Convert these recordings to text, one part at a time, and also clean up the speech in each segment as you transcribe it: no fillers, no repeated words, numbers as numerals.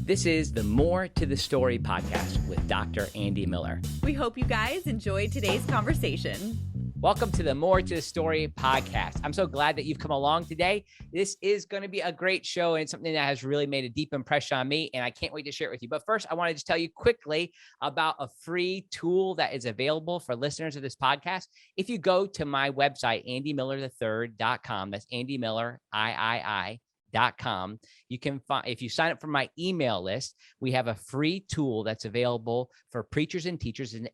This is the More to the Story podcast with Dr. Andy Miller. We hope you guys enjoyed today's conversation. Welcome to the More to the Story podcast. I'm so glad that you've come along today. This is going to be a great show, and it's something that has really made a deep impression on me, and I can't wait to share it with you. But first, I want to just tell you quickly about a free tool that is available for listeners of this podcast. If you go to my website, andymillerthird.com, that's Andy Miller, III.com. You can find, if you sign up for my email list, we have a free tool that's available for preachers and teachers, an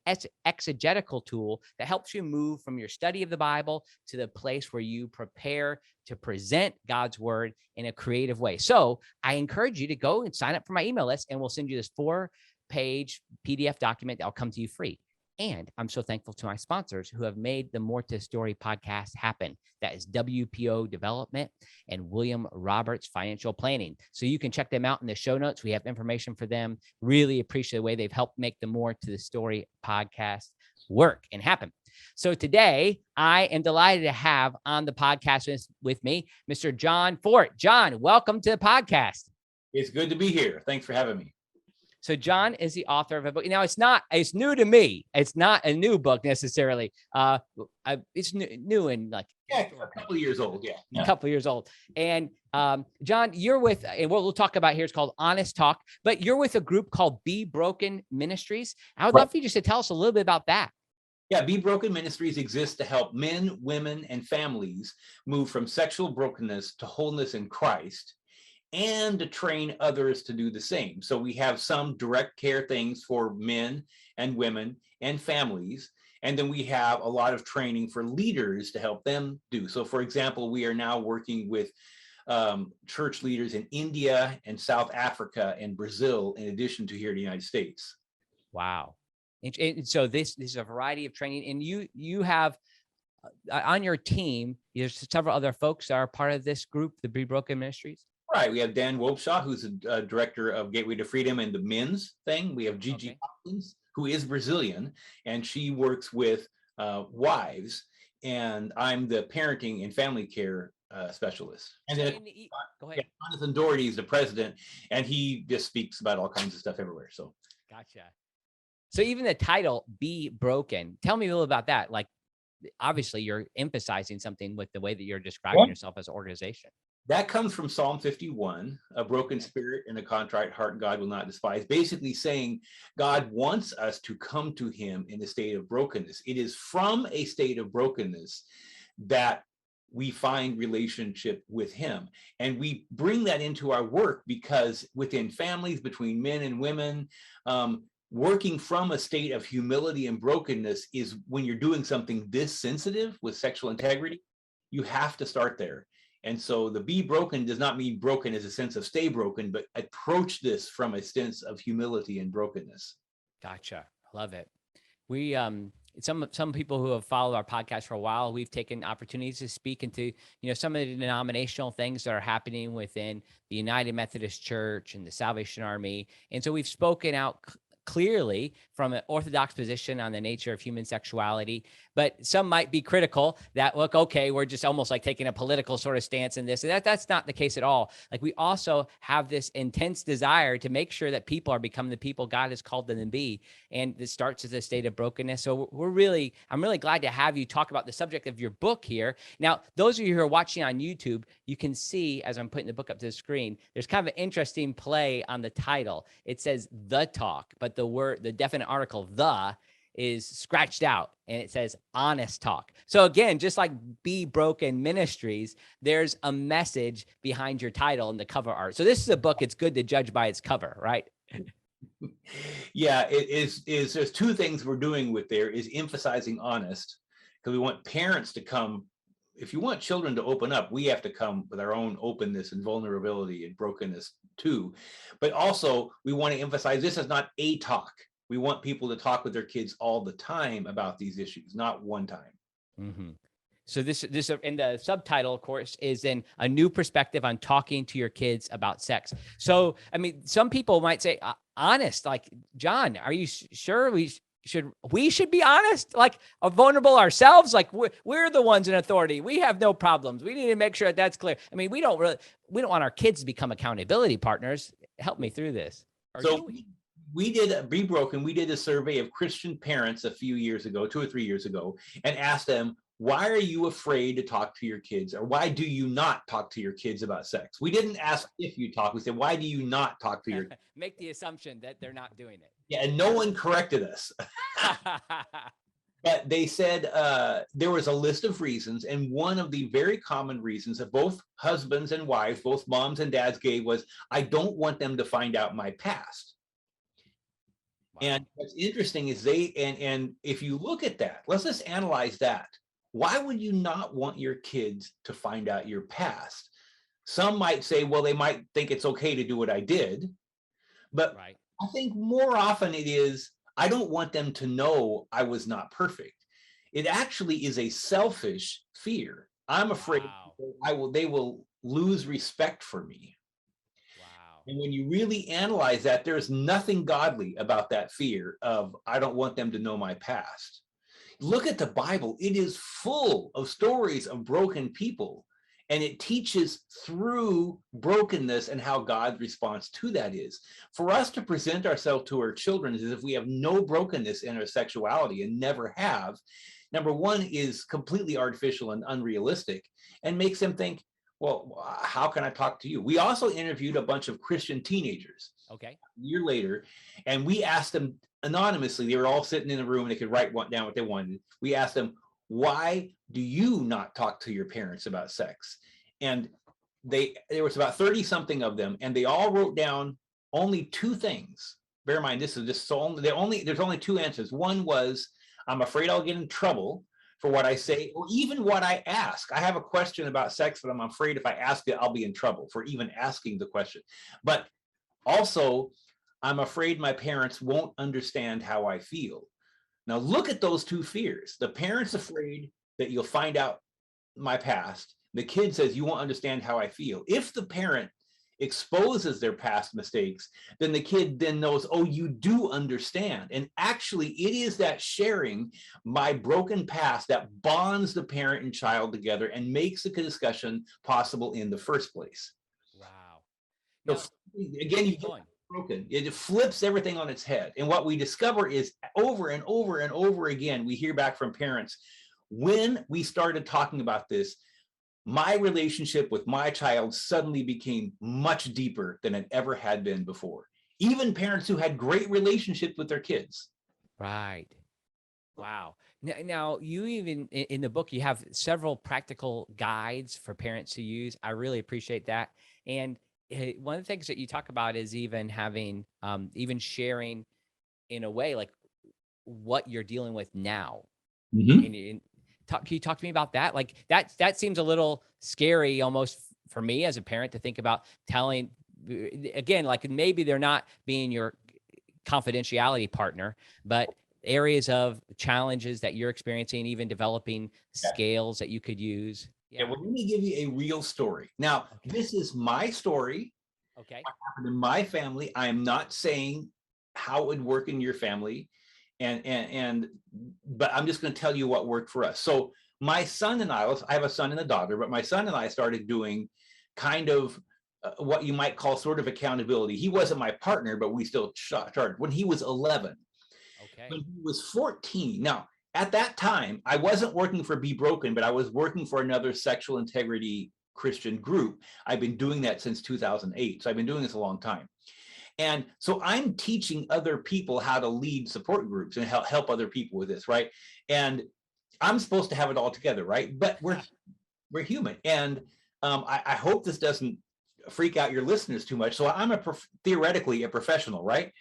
exegetical tool that helps you move from your study of the Bible to the place where you prepare to present God's word in a creative way. So I encourage you to go and sign up for my email list, and we'll send you this 4-page PDF document that'll come to you free. And I'm so thankful to my sponsors who have made the More to the Story podcast happen. That is WPO Development and William Roberts Financial Planning. So you can check them out in the show notes. We have information for them. Really appreciate the way they've helped make the More to the Story podcast work and happen. So today, I am delighted to have on the podcast with me, Mr. John Fort. John, welcome to the podcast. It's good to be here. Thanks for having me. So John is the author of a book. Now, it's new to me. It's not a new book necessarily. It's new and like a couple of years old. Yeah. A couple of years old. And John, you're with, and what we'll talk about here is called Honest Talk, but you're with a group called Be Broken Ministries. I would love for you just to tell us a little bit about that. Yeah, Be Broken Ministries exists to help men, women, and families move from sexual brokenness to wholeness in Christ, and to train others to do the same. So we have some direct care things for men and women and families. And then we have a lot of training for leaders to help them do. So for example, we are now working with church leaders in India and South Africa and Brazil, in addition to here in the United States. Wow. And so this is a variety of training, and you have on your team, there's several other folks that are part of this group, the Be Broken Ministries. Right. We have Dan Wobshaw, who's a director of Gateway to Freedom and the men's thing. We have Gigi Hopkins, who is Brazilian, and she works with wives. And I'm the parenting and family care specialist. And then go ahead. Jonathan Doherty is the president, and he just speaks about all kinds of stuff everywhere. So gotcha. So even the title, Be Broken, tell me a little about that. Like, obviously, you're emphasizing something with the way that you're describing yourself as an organization. That comes from Psalm 51, a broken spirit and a contrite heart God will not despise, basically saying God wants us to come to him in a state of brokenness. It is from a state of brokenness that we find relationship with him. And we bring that into our work because within families, between men and women, working from a state of humility and brokenness is when you're doing something this sensitive with sexual integrity, you have to start there. And so the Be Broken does not mean broken as a sense of stay broken, but approach this from a sense of humility and brokenness. Gotcha. Love it. We, some people who have followed our podcast for a while, we've taken opportunities to speak into, some of the denominational things that are happening within the United Methodist Church and the Salvation Army. And so we've spoken out clearly from an orthodox position on the nature of human sexuality, but some might be critical that, look, okay, we're just almost like taking a political sort of stance in this. And that's not the case at all. Like, we also have this intense desire to make sure that people are becoming the people God has called them to be. And this starts as a state of brokenness. So I'm really glad to have you talk about the subject of your book here. Now, those of you who are watching on YouTube, you can see, as I'm putting the book up to the screen, there's kind of an interesting play on the title. It says The Talk, but the definite article, the, is scratched out, and it says Honest Talk. So again, just like Be Broken Ministries, there's a message behind your title and the cover art. So this is a book, it's good to judge by its cover, right? Yeah, it is. There's two things we're doing with there is emphasizing honest, because we want parents to come. If you want children to open up, we have to come with our own openness and vulnerability and brokenness too. But also, we want to emphasize this is not a talk. We want people to talk with their kids all the time about these issues, not one time. Mm-hmm. So this in the subtitle, of course, is in a new perspective on talking to your kids about sex. So, I mean, some people might say, honest, like, John, are you sure we should be honest, like, vulnerable ourselves? Like, we're the ones in authority. We have no problems. We need to make sure that's clear. I mean, we don't want our kids to become accountability partners. help me through this. Or So do we? we did Be Broken. We did a survey of Christian parents a few years ago, 2 or 3 years ago, and asked them, why are you afraid to talk to your kids? Or why do you not talk to your kids about sex? We didn't ask if you talk. We said, why do you not talk to your kids? Make the assumption that they're not doing it. Yeah, and no one corrected us. But they said there was a list of reasons, and one of the very common reasons that both husbands and wives, both moms and dads gave was, I don't want them to find out my past. Wow. And what's interesting is and if you look at that, let's just analyze that. Why would you not want your kids to find out your past? Some might say, well, they might think it's okay to do what I did. But right. I think more often it is, I don't want them to know I was not perfect. It actually is a selfish fear. I'm afraid they will lose respect for me. Wow. And when you really analyze that, there's nothing godly about that fear of, I don't want them to know my past. Look at the Bible. It is full of stories of broken people. And it teaches through brokenness and how God's response to that is. For us to present ourselves to our children as if we have no brokenness in our sexuality and never have, number one, is completely artificial and unrealistic and makes them think, well, how can I talk to you? We also interviewed a bunch of Christian teenagers. Okay. A year later, and we asked them anonymously, they were all sitting in a room and they could write down what they wanted. We asked them, why do you not talk to your parents about sex? And there was about 30 something of them, and they all wrote down only two things. Bear in mind, this is just there's only two answers. One was, I'm afraid I'll get in trouble for what I say, or even what I ask. I have a question about sex, but I'm afraid if I ask it, I'll be in trouble for even asking the question. But also, I'm afraid my parents won't understand how I feel. Now look at those two fears. The parent's afraid that you'll find out my past. The kid says, you won't understand how I feel. If the parent exposes their past mistakes, then the kid then knows, oh, you do understand. And actually, it is that sharing my broken past that bonds the parent and child together and makes the discussion possible in the first place. Wow. So again, you get broken. It flips everything on its head. And what we discover is over and over and over again, we hear back from parents, when we started talking about this, my relationship with my child suddenly became much deeper than it ever had been before. Even parents who had great relationships with their kids. Right. Wow. Now, you even in the book, you have several practical guides for parents to use. I really appreciate that. And one of the things that you talk about is even having, even sharing in a way, like what you're dealing with now. Mm-hmm. Can you talk to me about that? Like that seems a little scary almost for me as a parent to think about telling, again, like maybe they're not being your confidentiality partner, but areas of challenges that you're experiencing, even developing scales that you could use. Yeah, well, let me give you a real story. Now, this is my story. Okay. What happened in my family. I am not saying how it would work in your family. But I'm just going to tell you what worked for us. So my son and I have a son and a daughter, but my son and I started doing kind of what you might call sort of accountability. He wasn't my partner, but we still started when he was 11. Okay. When he was 14. Now, at that time, I wasn't working for Be Broken, but I was working for another sexual integrity Christian group. I've been doing that since 2008. So I've been doing this a long time. And so I'm teaching other people how to lead support groups and help other people with this, right? And I'm supposed to have it all together, right? But we're human. And I hope this doesn't freak out your listeners too much. So I'm theoretically a professional, right?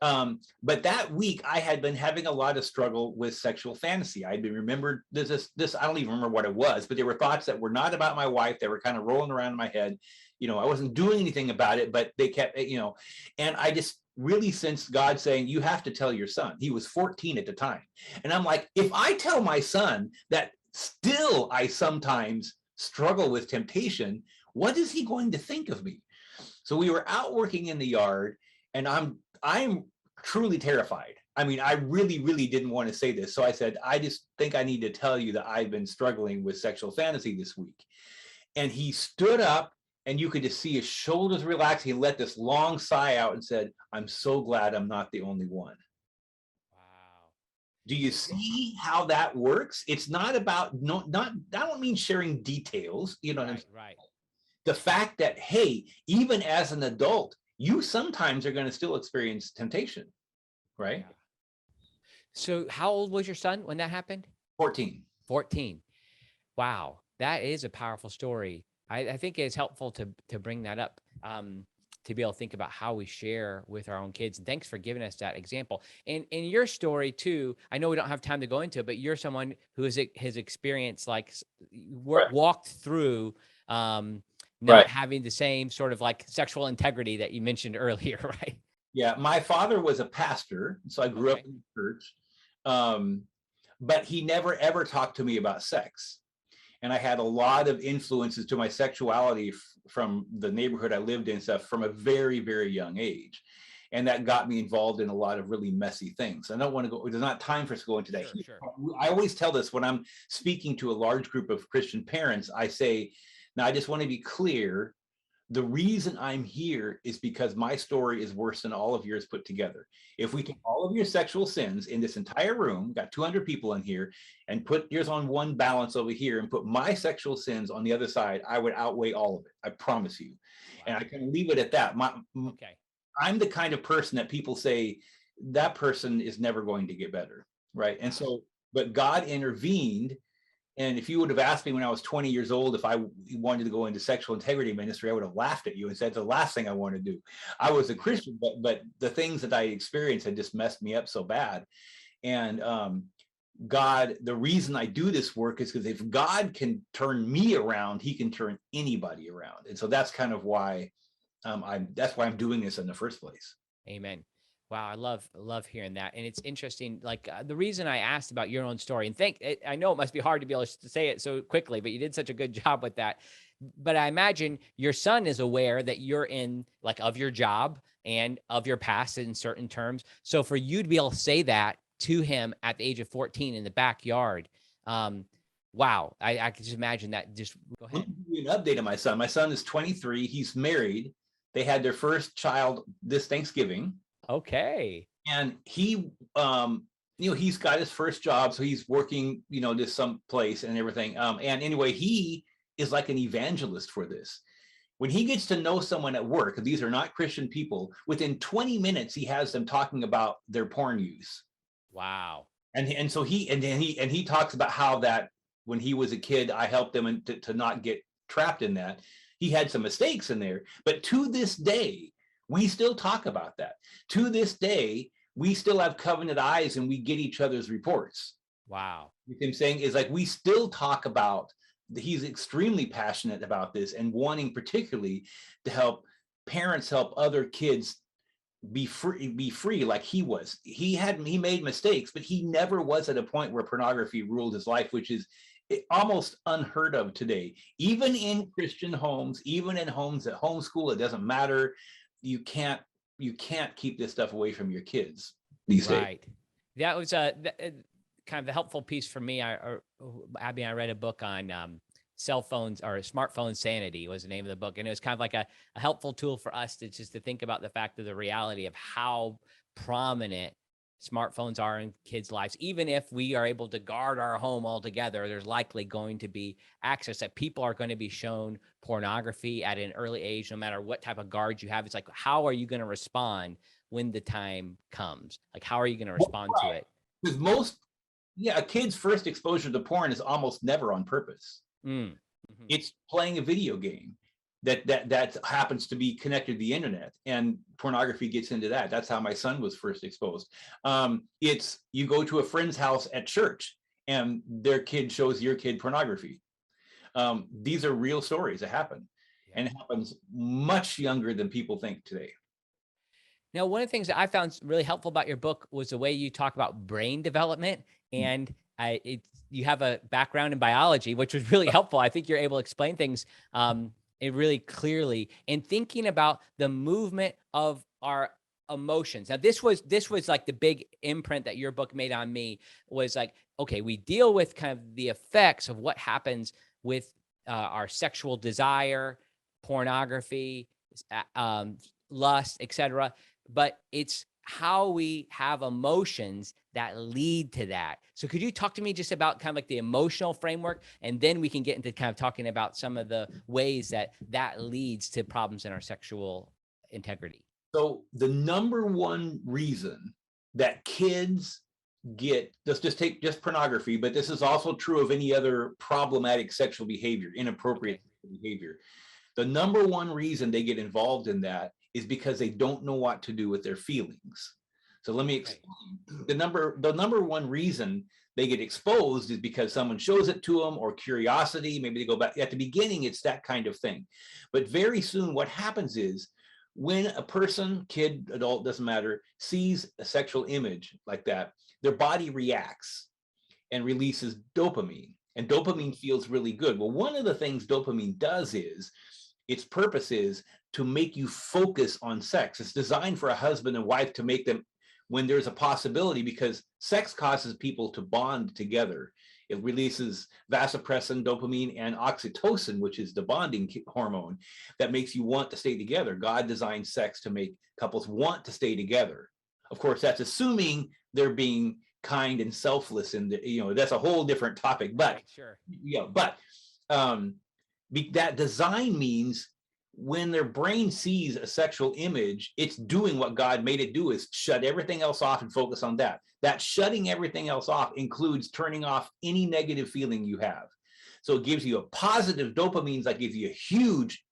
But that week I had been having a lot of struggle with sexual fantasy. I'd been remembered this, I don't even remember what it was, but there were thoughts that were not about my wife. They were kind of rolling around in my head. You know, I wasn't doing anything about it, but they kept, and I just really sensed God saying, you have to tell your son. He was 14 at the time. And I'm like, if I tell my son that still I sometimes struggle with temptation, what is he going to think of me? So we were out working in the yard, and I'm truly terrified. I mean, I really, really didn't want to say this. So I said, I just think I need to tell you that I've been struggling with sexual fantasy this week. And he stood up And you could just see his shoulders relax. He let this long sigh out and said, "I'm so glad I'm not the only one." Wow. Do you see how that works? It's not about, no, not, I don't mean sharing details, you know what I'm Right, saying? right. The fact that, hey, even as an adult, you sometimes are going to still experience temptation, right? Yeah. So how old was your son when that happened? 14. 14. Wow. That is a powerful story. I think it's helpful to bring that up, to be able to think about how we share with our own kids. And thanks for giving us that example. And in your story too, I know we don't have time to go into it, but you're someone who has experienced like Right. walked through not Right. having the same sort of like sexual integrity that you mentioned earlier, right? Yeah. My father was a pastor, so I grew up Okay. in the church. Um, but he never ever talked to me about sex. And I had a lot of influences to my sexuality from the neighborhood I lived in, stuff from a very, very young age. And that got me involved in a lot of really messy things. I don't want to go, there's not time for us to go into that Sure, here. sure. I always tell this when I'm speaking to a large group of Christian parents. I say, now I just want to be clear. The reason I'm here is because my story is worse than all of yours put together. If we take all of your sexual sins in this entire room, got 200 people in here, and put yours on one balance over here and put my sexual sins on the other side, I would outweigh all of it. I promise you. And I Wow. can leave it at that. Okay. I'm the kind of person that people say that person is never going to get better. Right. And Wow. so, but God intervened. And if you would have asked me when I was 20 years old if I wanted to go into sexual integrity ministry, I would have laughed at you and said, the last thing I want to do. I was a Christian, but the things that I experienced had just messed me up so bad. And God, the reason I do this work is because if God can turn me around, he can turn anybody around. And so that's kind of why that's why I'm doing this in the first place. Amen. Wow, I love hearing that, and it's interesting. Like the reason I asked about your own story, and I know it must be hard to be able to say it so quickly, but you did such a good job with that. But I imagine your son is aware that you're in like of your job and of your past in certain terms. So for you to be able to say that to him at the age of 14 in the backyard, wow, I can just imagine that. Just go Let ahead. me give you an update on my son. My son is 23. He's married. They had their first child this Thanksgiving. Okay. And he he's got his first job, so he's working just some place and everything, and anyway, he is like an evangelist for this. When he gets to know someone at work, these are not Christian people, within 20 minutes he has them talking about their porn use. Wow. And so he talks about how that when he was a kid, I helped him to not get trapped in that. He had some mistakes in there, but to this day we still talk about that. To this day we still have covenant eyes and we get each other's reports. Wow. You know what I'm saying is like we still talk about, he's extremely passionate about this and wanting particularly to help parents help other kids be free like he was. He made mistakes, but he never was at a point where pornography ruled his life, which is almost unheard of today. Even in Christian homes, even in homes that homeschool, it doesn't matter. You can't keep this stuff away from your kids these days. Right. That was kind of the helpful piece for me. Abby, I read a book on cell phones or smartphone sanity was the name of the book. And it was kind of like a helpful tool for us to think about the fact of the reality of how prominent smartphones are in kids' lives. Even if we are able to guard our home altogether, there's likely going to be access that people are going to be shown pornography at an early age, no matter what type of guard you have. It's like, how are you going to respond when the time comes? Like, how are you going to respond to it? Because a kid's first exposure to porn is almost never on purpose. Mm-hmm. It's playing a video game that happens to be connected to the internet, and pornography gets into that. That's how my son was first exposed. It's you go to a friend's house at church and their kid shows your kid pornography. These are real stories that happen, Yeah. and it happens much younger than people think today. Now, one of the things that I found really helpful about your book was the way you talk about brain development, and you have a background in biology, which was really helpful. I think you're able to explain things it really clearly, and thinking about the movement of our emotions. Now, this was like the big imprint that your book made on me was like, okay, we deal with kind of the effects of what happens with our sexual desire, pornography, lust, etc. But it's how we have emotions that lead to that. So could you talk to me just about kind of like the emotional framework, and then we can get into kind of talking about some of the ways that that leads to problems in our sexual integrity? So the number one reason that kids get, let's just take just pornography, but this is also true of any other problematic sexual behavior, inappropriate behavior. The number one reason they get involved in that is because they don't know what to do with their feelings. So let me explain. The number one reason they get exposed is because someone shows it to them, or curiosity. Maybe they go back at the beginning, it's that kind of thing. But very soon what happens is, when a person, kid, adult, doesn't matter, sees a sexual image like that, their body reacts and releases dopamine. And dopamine feels really good. Well, one of the things dopamine does is, its purpose is to make you focus on sex. It's designed for a husband and wife to make them, when there's a possibility, because sex causes people to bond together. It releases vasopressin, dopamine, and oxytocin, which is the bonding hormone that makes you want to stay together. God designed sex to make couples want to stay together. Of course, that's assuming they're being kind and selfless, and that's a whole different topic. But right, sure, that design means when their brain sees a sexual image, it's doing what God made it do, is shut everything else off and focus on that. That shutting everything else off includes turning off any negative feeling you have. So it gives you a positive dopamine that gives you a huge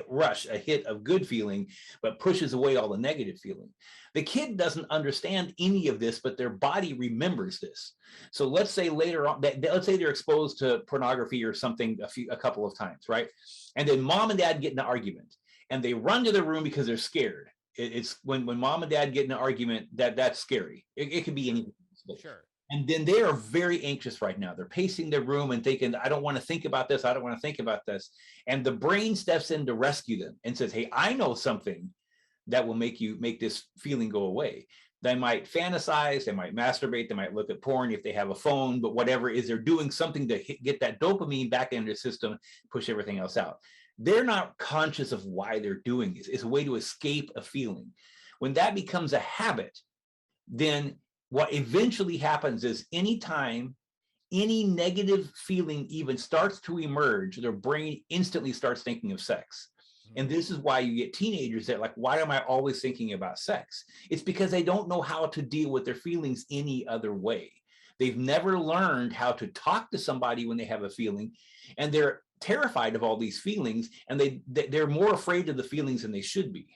rush, a hit of good feeling, but pushes away all the negative feeling. The kid doesn't understand any of this, but their body remembers this. So let's say later on, let's say they're exposed to pornography or something a couple of times, right? And then mom and dad get in an argument, and they run to their room because they're scared. It's when mom and dad get in an argument, that's scary. It could be anything. Sure. And then they are very anxious right now. They're pacing their room and thinking, I don't want to think about this. I don't want to think about this. And the brain steps in to rescue them and says, hey, I know something that will make this feeling go away. They might fantasize, they might masturbate, they might look at porn if they have a phone, but whatever is, they're doing something to get that dopamine back into their system, push everything else out. They're not conscious of why they're doing this. It's a way to escape a feeling. When that becomes a habit, then what eventually happens is, anytime any negative feeling even starts to emerge, their brain instantly starts thinking of sex. And this is why you get teenagers that like, why am I always thinking about sex? It's because they don't know how to deal with their feelings any other way. They've never learned how to talk to somebody when they have a feeling, and they're terrified of all these feelings, and they're more afraid of the feelings than they should be.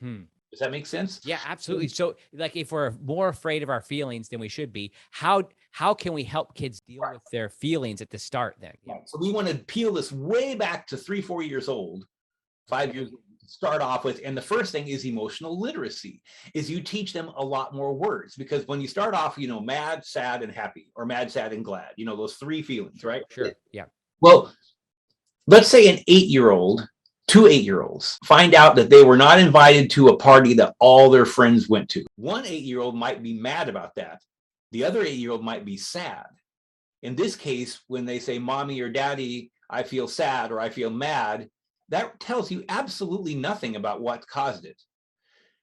Does that make sense? Yeah, absolutely. So like, if we're more afraid of our feelings than we should be, how can we help kids deal with their feelings at the start then? Yeah. So we want to peel this way back to 3-4 years old, 5 years old, to start off with. And the first thing is emotional literacy, is you teach them a lot more words, because when you start off, mad, sad, and happy, or mad, sad, and glad, those three feelings, right? Sure. Yeah. Well, let's say an 8-year-old, 2 8-year-olds find out that they were not invited to a party that all their friends went to. One 8-year-old might be mad about that. The other 8-year-old might be sad. In this case, when they say, mommy or daddy, I feel sad or I feel mad, that tells you absolutely nothing about what caused it,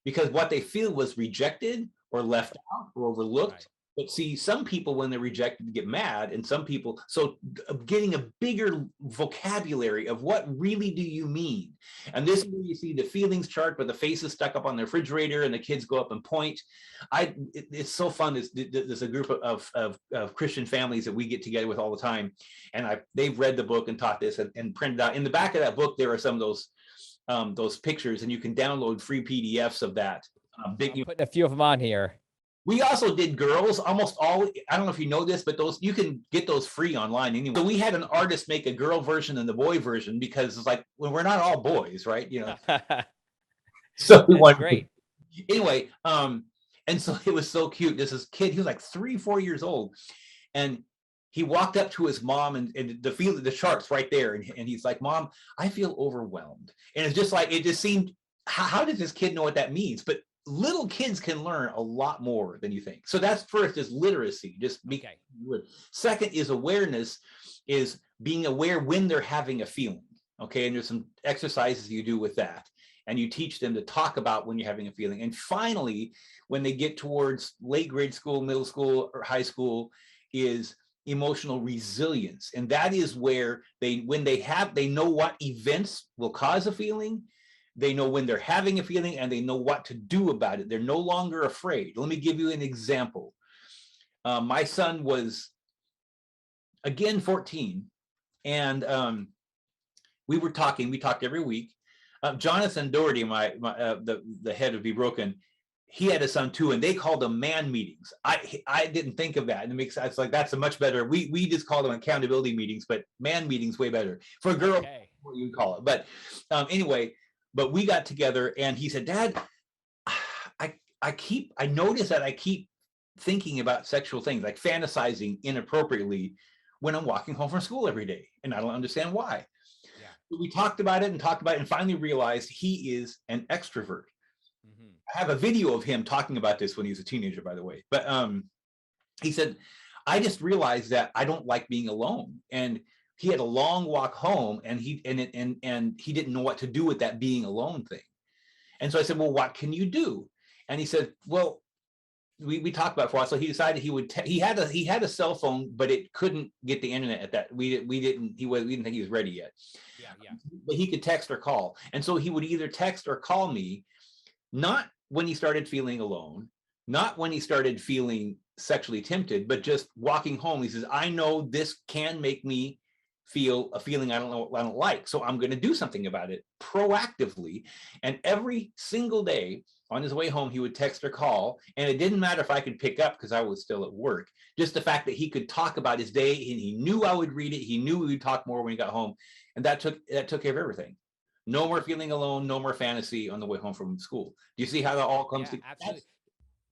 because what they feel was rejected or left out or overlooked. Right. But see, some people, when they're rejected, get mad, and some people, so getting a bigger vocabulary of what really do you mean. And this is where you see the feelings chart with the faces stuck up on the refrigerator, and the kids go up and point. It's so fun. There's a group of Christian families that we get together with all the time, and they've read the book and taught this and printed out. In the back of that book, there are some of those pictures, and you can download free PDFs of that. I'm putting a few of them on here. We also did girls, almost all. I don't know if you know this, but you can get those free online anyway. So we had an artist make a girl version and the boy version, because it's like, when we're not all boys, right? So we wanted great. Anyway, and so it was so cute. This kid, he was like 3-4 years old, and he walked up to his mom, and the chart's right there, and he's like, Mom, I feel overwhelmed. And it's just like, it just seemed, how did this kid know what that means? But little kids can learn a lot more than you think. So that's first, is literacy. Okay. Second is awareness, is being aware when they're having a feeling. Okay. And there's some exercises you do with that. And you teach them to talk about when you're having a feeling. And finally, when they get towards late grade school, middle school, or high school, is emotional resilience. And that is where they know what events will cause a feeling. They know when they're having a feeling, and they know what to do about it. They're no longer afraid. Let me give you an example. My son was, again, 14. And we talked every week. Jonathan Doherty, the head of Be Broken, he had a son too, and they called them man meetings. I didn't think of that, and it makes sense. Like, that's a much better. We just call them accountability meetings, but man meetings way better for a girl. Okay. What you would call it, but anyway. But we got together, and he said, "Dad, I notice that I keep thinking about sexual things, like fantasizing inappropriately, when I'm walking home from school every day, and I don't understand why." Yeah. We talked about it, and finally realized he is an extrovert. Mm-hmm. I have a video of him talking about this when he was a teenager, by the way. But he said, "I just realized that I don't like being alone." And he had a long walk home, and he didn't know what to do with that being alone thing. And so I said, "Well, what can you do?" And he said, "Well," we talked about it for a while. So he decided he had a cell phone, but it couldn't get the internet at that. We didn't think he was ready yet. Yeah. But he could text or call. And so he would either text or call me, not when he started feeling alone, not when he started feeling sexually tempted, but just walking home. He says, "I know this can make me feel a feeling I don't like, so I'm going to do something about it proactively." And every single day on his way home, he would text or call, and it didn't matter if I could pick up because I was still at work. Just the fact that he could talk about his day, and he knew I would read it. He knew we would talk more when he got home, and that took care of everything. No more feeling alone, no more fantasy on the way home from school. Do you see how that all comes together? Absolutely.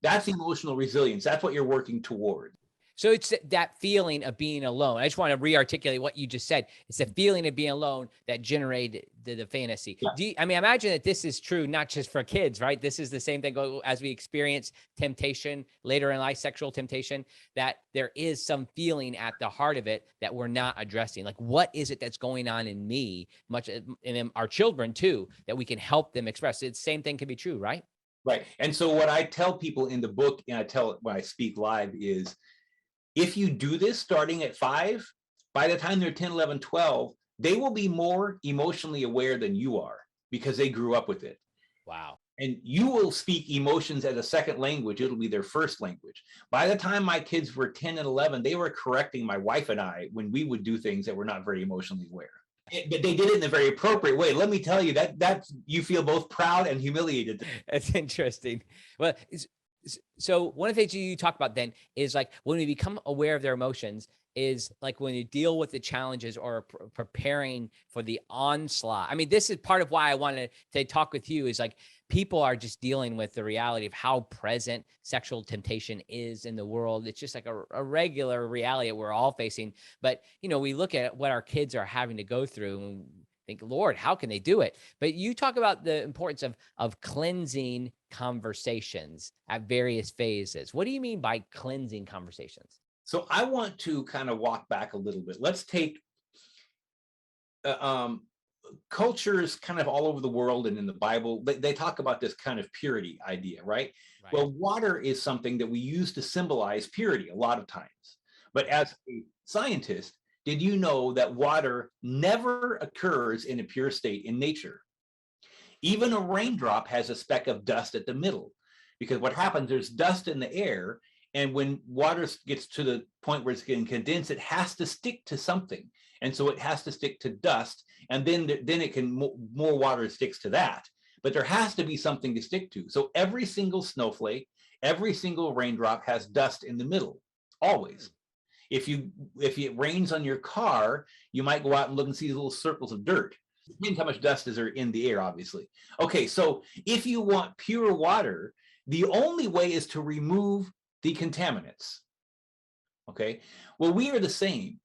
That's emotional resilience. That's what you're working toward. So it's that feeling of being alone. I just want to re-articulate what you just said. It's the feeling of being alone that generated the fantasy. Yeah. I imagine that this is true, not just for kids, right? This is the same thing as we experience temptation later in life, sexual temptation, that there is some feeling at the heart of it that we're not addressing. Like, what is it that's going on in me, much in our children too, that we can help them express? The same thing can be true, right? Right. And so what I tell people in the book, and I tell it when I speak live, is if you do this starting at 5, by the time they're 10, 11, 12, they will be more emotionally aware than you are because they grew up with it. Wow. And you will speak emotions as a second language. It'll be their first language. By the time my kids were 10 and 11, they were correcting my wife and I when we would do things that were not very emotionally aware. But they did it in a very appropriate way. Let me tell you, that you feel both proud and humiliated. That's interesting. Well, so one of the things you talk about then is like when we become aware of their emotions is like when you deal with the challenges or preparing for the onslaught. I mean, this is part of why I wanted to talk with you is like people are just dealing with the reality of how present sexual temptation is in the world. It's just like a regular reality that we're all facing. But, we look at what our kids are having to go through and think, Lord, how can they do it? But you talk about the importance of cleansing conversations at various phases. What do you mean by cleansing conversations? So I want to kind of walk back a little bit. Let's take cultures kind of all over the world and in the Bible. They talk about this kind of purity idea, right? Well, water is something that we use to symbolize purity a lot of times. But as a scientist, did you know that water never occurs in a pure state in nature? Even a raindrop has a speck of dust at the middle, because what happens, there's dust in the air, and when water gets to the point where it's getting condensed, it has to stick to something. And so it has to stick to dust, and then it can, more water sticks to that. But there has to be something to stick to. So every single snowflake, every single raindrop has dust in the middle, always. If it rains on your car, you might go out and look and see these little circles of dirt. Depends how much dust is there in the air, obviously. Okay, so if you want pure water, the only way is to remove the contaminants. Okay, well, we are the same.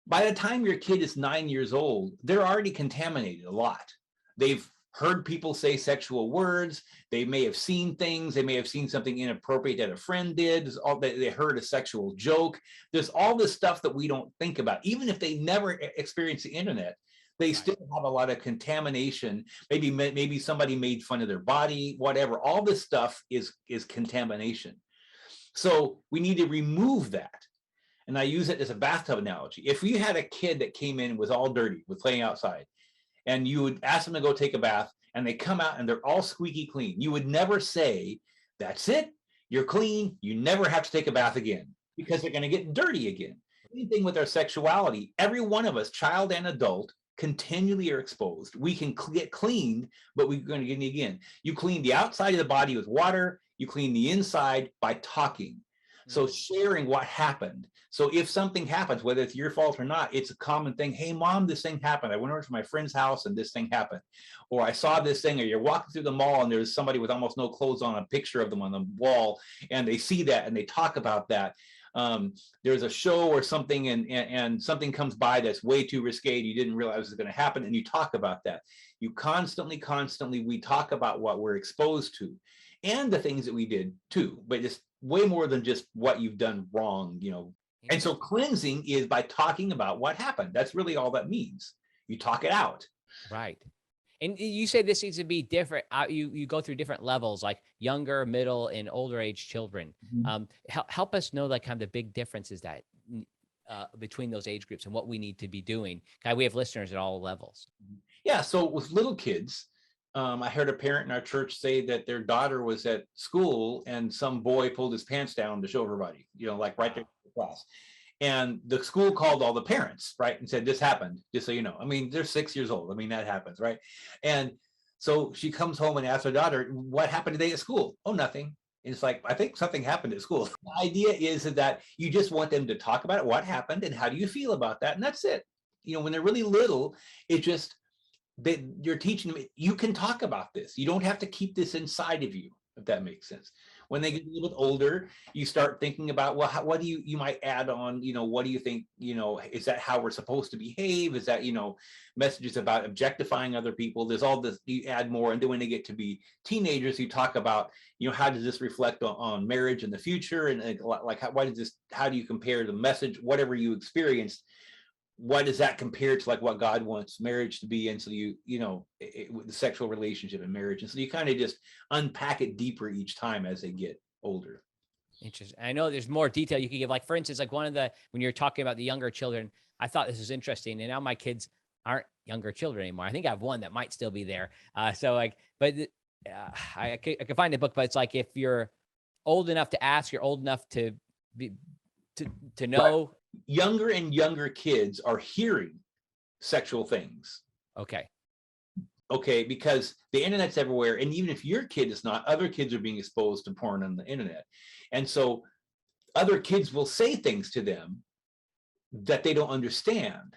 By the time your kid is 9 years old, they're already contaminated a lot. They've heard people say sexual words. They may have seen things. They may have seen something inappropriate that a friend did. They heard a sexual joke. There's all this stuff that we don't think about. Even if they never experienced the internet, They still have a lot of contamination. Maybe somebody made fun of their body, whatever. All this stuff is contamination. So we need to remove that. And I use it as a bathtub analogy. If you had a kid that came in and was all dirty with playing outside, and you would ask them to go take a bath, and they come out and they're all squeaky clean, you would never say, that's it, you're clean, you never have to take a bath again, because they're going to get dirty again. Same thing with our sexuality. Every one of us, child and adult, continually are exposed. We can get cleaned, but we're going to get it again. You clean the outside of the body with water, you clean the inside by talking. So sharing what happened. So if something happens, whether it's your fault or not, it's a common thing. Hey, mom, this thing happened. I went over to my friend's house and this thing happened. Or I saw this thing, or you're walking through the mall and there's somebody with almost no clothes on, a picture of them on the wall, and they see that and they talk about that. There's a show or something and something comes by that's way too risque. You didn't realize it was going to happen, and you talk about that. You constantly, we talk about what we're exposed to and the things that we did too, but it's way more than just what you've done wrong, you know. And so cleansing is by talking about what happened. That's really all that means. You talk it out. Right. And you say this needs to be different. You go through different levels, like younger, middle, and older age children. Help us know like kind of the big differences that between those age groups and what we need to be doing. We have listeners at all levels. Yeah. So with little kids, I heard a parent in our church say that their daughter was at school and some boy pulled his pants down to show everybody, you know, like right there in the class. And the school called all the parents, right, and said, this happened, just so you know. I mean, they're 6 years old. I mean, that happens, right? And so she comes home and asks her daughter, what happened today at school? Oh, nothing. And it's like, I think something happened at school. The idea is that you just want them to talk about it, what happened, and how do you feel about that? And that's it. You know, when they're really little, it just, you're teaching them, you can talk about this. You don't have to keep this inside of you, if that makes sense. When they get a little bit older, you start thinking about, well, what do you might add on, you know, what do you think, you know, is that how we're supposed to behave? Is that, you know, messages about objectifying other people? There's all this, you add more. And then when they get to be teenagers, you talk about, you know, how does this reflect on marriage in the future? And like, how do you compare the message, whatever you experienced, what does that compare to like what God wants marriage to be? And so you know, the sexual relationship and marriage. And so you kind of just unpack it deeper each time as they get older. Interesting. I know there's more detail you can give. Like, for instance, like when you're talking about the younger children, I thought this was interesting. And now my kids aren't younger children anymore. I think I have one that might still be there. So like, but I could find a book, but it's like, if you're old enough to ask, you're old enough to be, to know. Right. Younger and younger kids are hearing sexual things. Okay, because the internet's everywhere. And even if your kid is not, other kids are being exposed to porn on the internet. And so other kids will say things to them that they don't understand.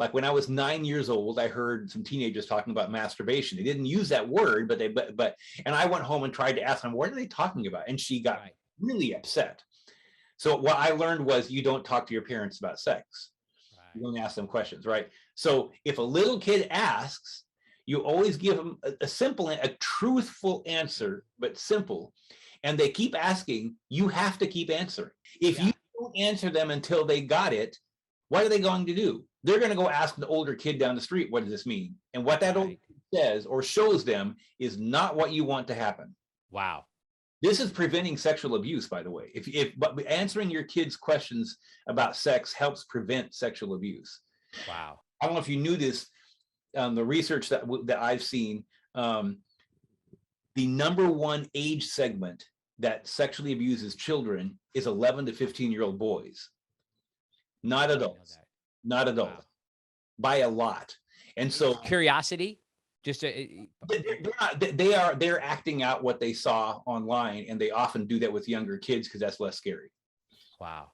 Like when I was 9 years old, I heard some teenagers talking about masturbation. They didn't use that word, but and I went home and tried to ask them, what are they talking about? And she got really upset. So what I learned was, you don't talk to your parents about sex. You don't ask them questions, right? So if a little kid asks, you always give them a truthful answer, but simple. And they keep asking, you have to keep answering. If you don't answer them until they got it, what are they going to do? They're going to go ask the older kid down the street, what does this mean? And what that older kid says or shows them is not what you want to happen. Wow. This is preventing sexual abuse, by the way. But answering your kids' questions about sex helps prevent sexual abuse. Wow. I don't know if you knew this, the research that I've seen, the number one age segment that sexually abuses children is 11 to 15-year-old boys, not adults, wow. By a lot. And so curiosity. They're acting out what they saw online, and they often do that with younger kids because that's less scary. Wow.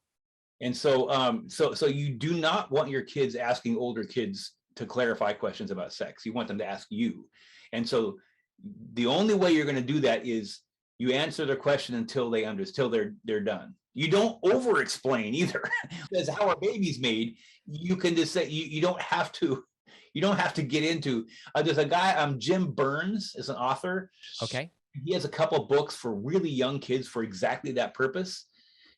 And so so you do not want your kids asking older kids to clarify questions about sex. You want them to ask you. And so the only way you're going to do that is you answer their question until they're done. You don't over explain either. That's how our baby's made. You can just say, you don't have to get into, there's a guy, Jim Burns is an author. Okay. He has a couple books for really young kids for exactly that purpose.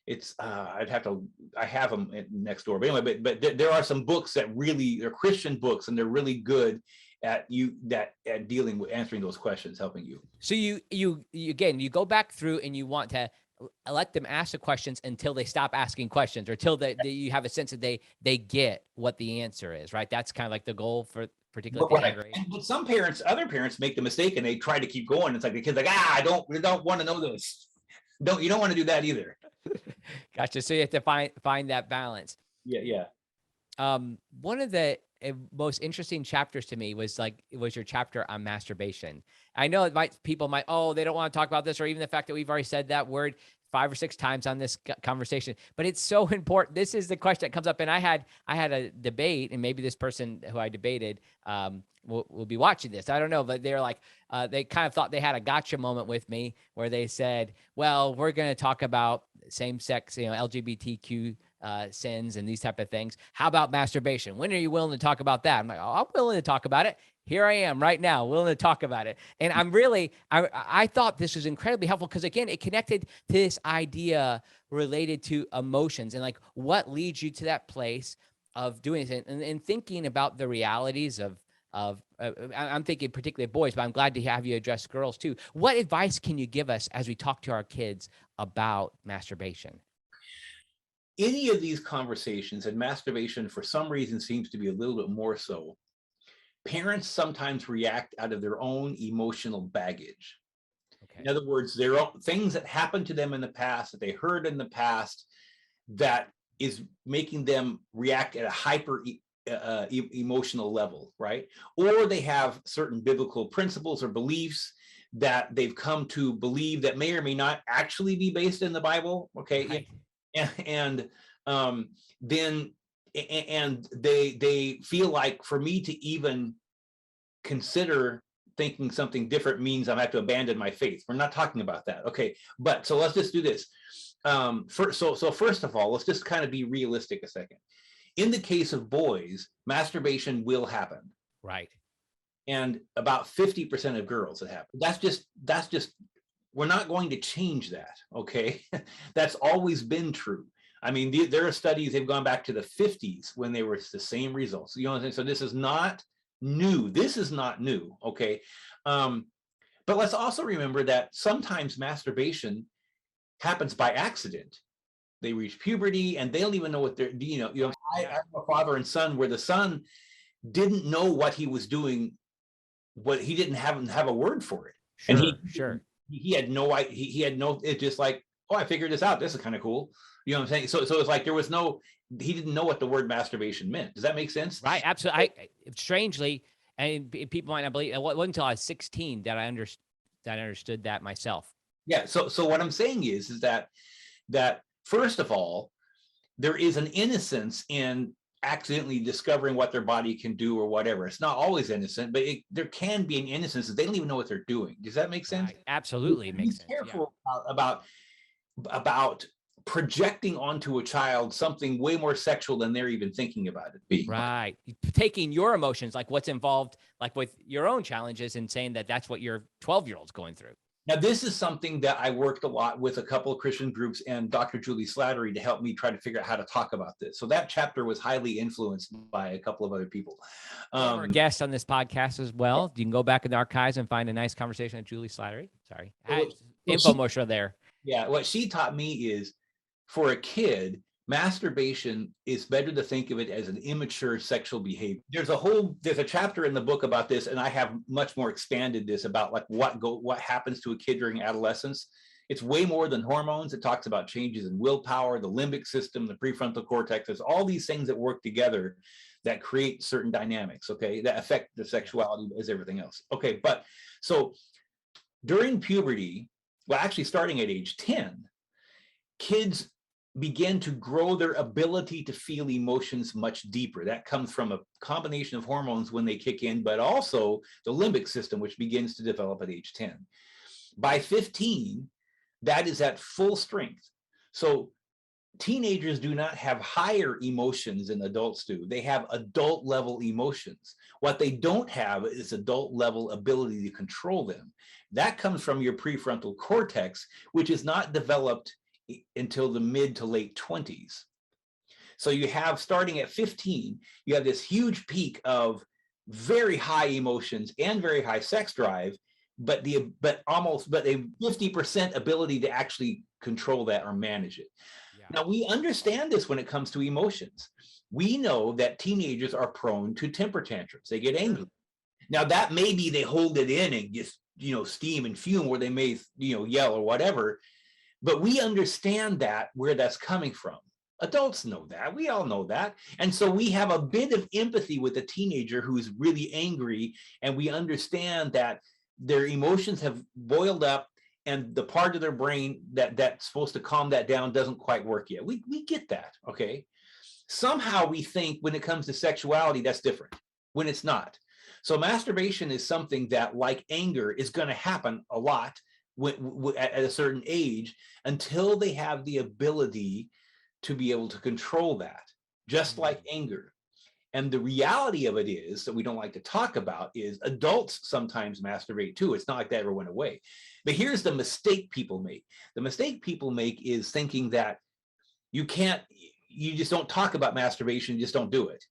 it's I have them next door, but anyway, but there are some books that really, they're Christian books, and they're really good at dealing with answering those questions, helping you. So you again, you go back through and you want to let them ask the questions until they stop asking questions, or till you have a sense that they get what the answer is, right? That's kind of like the goal for particularly at the younger age. But some parents, other parents make the mistake and they try to keep going. It's like the kid's like, I don't want to know this. You don't want to do that either. Gotcha. So you have to find that balance. Yeah. One of the most interesting chapters to me was your chapter on masturbation. I know people might, they don't want to talk about this, or even the fact that we've already said that word 5 or 6 times on this conversation, but it's so important. This is the question that comes up. And I had a debate, and maybe this person who I debated will be watching this. I don't know, but they're like, they kind of thought they had a gotcha moment with me, where they said, well, we're going to talk about same-sex, LGBTQ sins and these type of things. How about masturbation? When are you willing to talk about that? I'm like, I'm willing to talk about it. Here I am right now, willing to talk about it. And I thought this was incredibly helpful, because again, it connected to this idea related to emotions and like what leads you to that place of doing it, and thinking about the realities of I'm thinking particularly boys, but I'm glad to have you address girls too. What advice can you give us as we talk to our kids about masturbation? Any of these conversations, and masturbation for some reason seems to be a little bit more so, parents sometimes react out of their own emotional baggage. Okay. In other words, there are things that happened to them in the past, that they heard in the past, that is making them react at a hyper emotional level, right? Or they have certain biblical principles or beliefs that they've come to believe that may or may not actually be based in the Bible, okay? Right. And then they feel like, for me to even consider thinking something different means I have to abandon my faith. We're not talking about that, okay? But so let's just do this. First of all, let's just kind of be realistic a second. In the case of boys, masturbation will happen, right? And about 50% of girls, it happens. That's just we're not going to change that, okay? That's always been true. I mean, there are studies, they've gone back to the 50s when they were the same results. You know what I'm saying? So this is not new. This is not new, okay? But let's also remember that sometimes masturbation happens by accident. They reach puberty and they don't even know what they're, I have a father and son where the son didn't know what he was doing, what he didn't have a word for it. Sure, and he had no, it's just like, I figured this out. This is kind of cool. You know what I'm saying? So it's like he didn't know what the word masturbation meant. Does that make sense? Right. Absolutely. Strangely, and people might not believe, it wasn't until I was 16 that I understood that myself. Yeah. So what I'm saying is that first of all, there is an innocence in accidentally discovering what their body can do or whatever. It's not always innocent, but there can be an innocence that they don't even know what they're doing. Does that make sense? Right. Absolutely. Be careful about projecting onto a child something way more sexual than they're even thinking about it being. Right. Taking your emotions, like what's involved, like with your own challenges, and saying that that's what your 12-year-old's going through. Now, this is something that I worked a lot with a couple of Christian groups and Dr. Julie Slattery to help me try to figure out how to talk about this. So that chapter was highly influenced by a couple of other people. Guests on this podcast as well. You can go back in the archives and find a nice conversation with Julie Slattery. Sorry. Infomercial there. Yeah. What she taught me is, for a kid, masturbation is better to think of it as an immature sexual behavior. There's a chapter in the book about this, and I have much more expanded this about like what happens to a kid during adolescence. It's way more than hormones. It talks about changes in willpower, the limbic system, the prefrontal cortex. There's all these things that work together that create certain dynamics, okay, that affect the sexuality as everything else. Okay, but so during puberty, well, actually starting at age 10, kids begin to grow their ability to feel emotions much deeper. That comes from a combination of hormones when they kick in, but also the limbic system, which begins to develop at age 10. By 15, that is at full strength. So teenagers do not have higher emotions than adults do. They have adult level emotions. What they don't have is adult level ability to control them. That comes from your prefrontal cortex, which is not developed until the mid to late 20s. So you have, starting at 15, you have this huge peak of very high emotions and very high sex drive, but a 50% ability to actually control that or manage it. Yeah. Now, we understand this when it comes to emotions. We know that teenagers are prone to temper tantrums. They get angry. Now, that may be they hold it in and just, steam and fume, or they may, yell or whatever. But we understand that, where that's coming from. Adults know that. We all know that. And so we have a bit of empathy with a teenager who's really angry, and we understand that their emotions have boiled up, and the part of their brain that's supposed to calm that down doesn't quite work yet. We get that, okay? Somehow we think when it comes to sexuality, that's different, when it's not. So masturbation is something that, like anger, is going to happen a lot at a certain age, until they have the ability to be able to control that, just like anger. And the reality of it is, that we don't like to talk about, is adults sometimes masturbate too. It's not like that ever went away. But here's the mistake people make. The mistake people make is thinking that you just don't talk about masturbation, you just don't do it.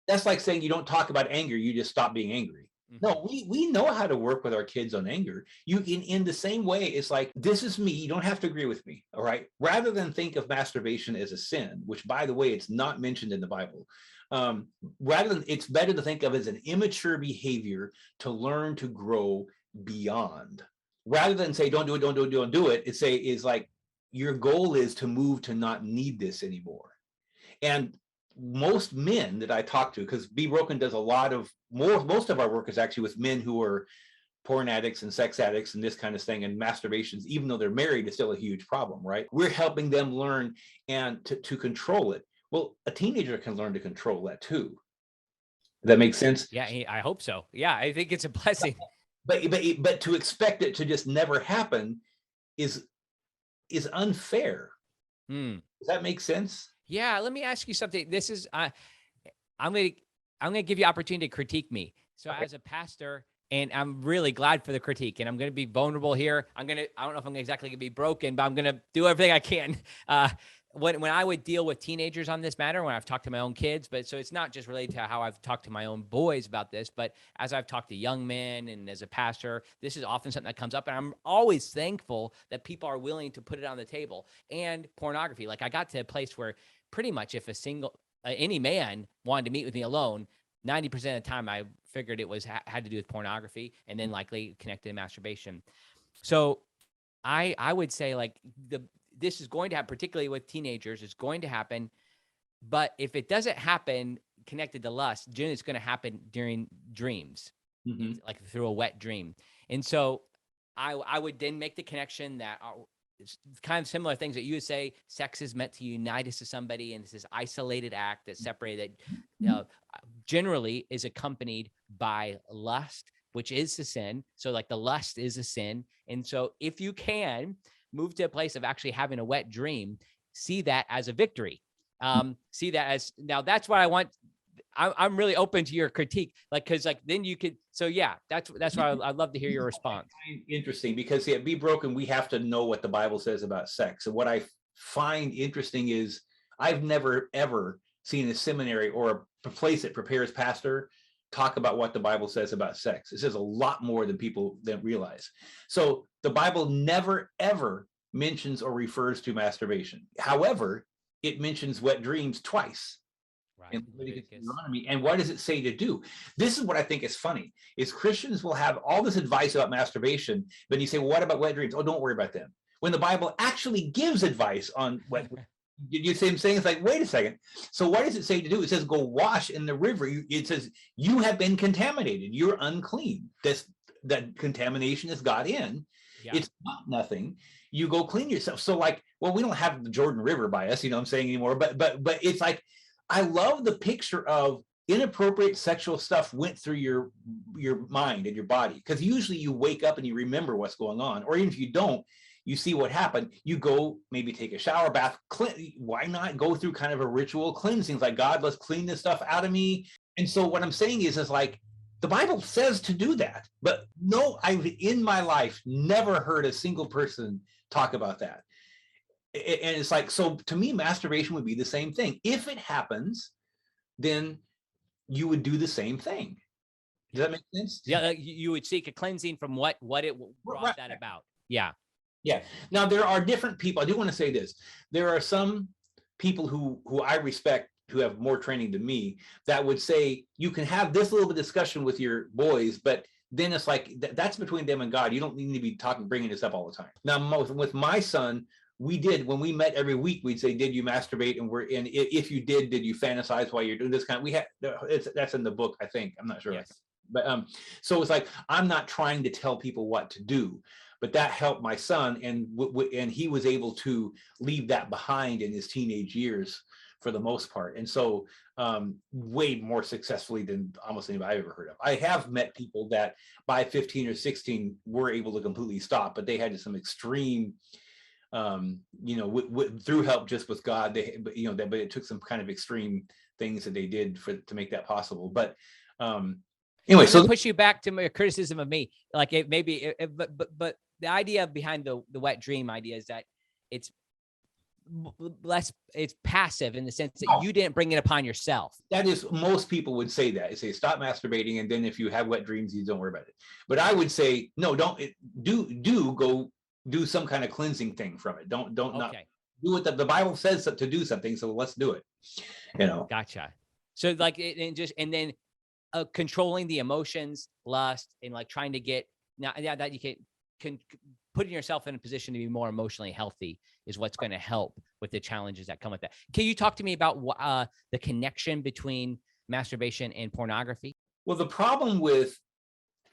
That's like saying you don't talk about anger, you just stop being angry. No, we know how to work with our kids on anger. You in the same way, it's like, this is me. You don't have to agree with me. All right. Rather than think of masturbation as a sin, which, by the way, it's not mentioned in the Bible. It's better to think of it as an immature behavior to learn to grow beyond. Rather than say, don't do it. It's like, your goal is to move to not need this anymore. And most men that I talk to, because Be Broken does most of our work is actually with men who are porn addicts and sex addicts and this kind of thing, and masturbations, even though they're married, is still a huge problem, right? We're helping them learn and to control it. Well, a teenager can learn to control that too. Does that make sense? Yeah, I hope so. Yeah, I think it's a blessing. But to expect it to just never happen is unfair. Does that make sense? Yeah, let me ask you something. This is I'm gonna give you opportunity to critique me. So as a pastor, and I'm really glad for the critique, and I'm gonna be vulnerable here. I don't know if I'm exactly gonna be broken, but I'm gonna do everything I can. When I would deal with teenagers on this matter, when I've talked to my own kids, but so it's not just related to how I've talked to my own boys about this, but as I've talked to young men and as a pastor, this is often something that comes up, and I'm always thankful that people are willing to put it on the table. And pornography, like, I got to a place where pretty much if any man wanted to meet with me alone, 90% of the time I figured it was had to do with pornography, and then likely connected to masturbation. So I would say, like, this is going to happen, particularly with teenagers. It's going to happen. But if it doesn't happen connected to lust, generally it's going to happen during dreams, like through a wet dream. And so I would then make the connection that it's kind of similar things that you would say. Sex is meant to unite us to somebody, and it's this isolated act that's separated, that generally is accompanied by lust, which is a sin. So like the lust is a sin. And so if you can move to a place of actually having a wet dream, see that as a victory. See that as, now that's what I want. I'm really open to your critique, like, cause like then you could, so yeah, that's why I'd love to hear your response. Interesting, because Be Broken, we have to know what the Bible says about sex. And what I find interesting is I've never, ever seen a seminary or a place that prepares pastor talk about what the Bible says about sex. It says a lot more than people realize. So the Bible never, ever mentions or refers to masturbation. However, it mentions wet dreams twice. Right. In Leviticus and Deuteronomy. And what does it say to do? This is what I think is funny, is Christians will have all this advice about masturbation, but you say, well, what about wet dreams? Oh, don't worry about them. When the Bible actually gives advice on wet dreams. You see what I'm saying? It's like, wait a second. So what does it say to do? It says, go wash in the river. It says, you have been contaminated. You're unclean. That contamination has got in. Yeah. It's not nothing. You go clean yourself. So like, well, we don't have the Jordan River by us, you know what I'm saying, anymore. But it's like, I love the picture of inappropriate sexual stuff went through your mind and your body. Because usually you wake up and you remember what's going on. Or even if you don't, you see what happened, you go maybe take a shower, bath, why not go through kind of a ritual cleansing? Like, God, let's clean this stuff out of me. And so what I'm saying is like, the Bible says to do that. But no, I've in my life never heard a single person talk about that. And it's like, so to me, masturbation would be the same thing. If it happens, then you would do the same thing. Does that make sense? Yeah, you would seek a cleansing from what it brought that about. Yeah. Yeah. Now there are different people. I do want to say this. There are some people who I respect, who have more training than me, that would say you can have this little bit of discussion with your boys, but then it's like that's between them and God. You don't need to be bringing this up all the time. Now with my son, we did, when we met every week, we'd say, did you masturbate? And if you did you fantasize while you're doing this kind of, we had, that's in the book, I think. I'm not sure. Yes. But so it's like, I'm not trying to tell people what to do, but that helped my son, and he was able to leave that behind in his teenage years for the most part. And so way more successfully than almost anybody I've ever heard of. I have met people that by 15 or 16 were able to completely stop, but they had some extreme, through help just with God, but it took some kind of extreme things that they did to make that possible. But anyway, so push you back to my criticism of me, like it maybe, but the idea behind the wet dream idea is that it's passive in the sense that you didn't bring it upon yourself. That is, most people would say that. They say stop masturbating, and then if you have wet dreams, you don't worry about it. But I would say no, don't go do some kind of cleansing thing from it. Don't not do what the Bible says to do something. So let's do it. Gotcha. So like and then controlling the emotions, lust, and like trying to get now that you can putting yourself in a position to be more emotionally healthy is what's going to help with the challenges that come with that. Can you talk to me about the connection between masturbation and pornography? Well, the problem with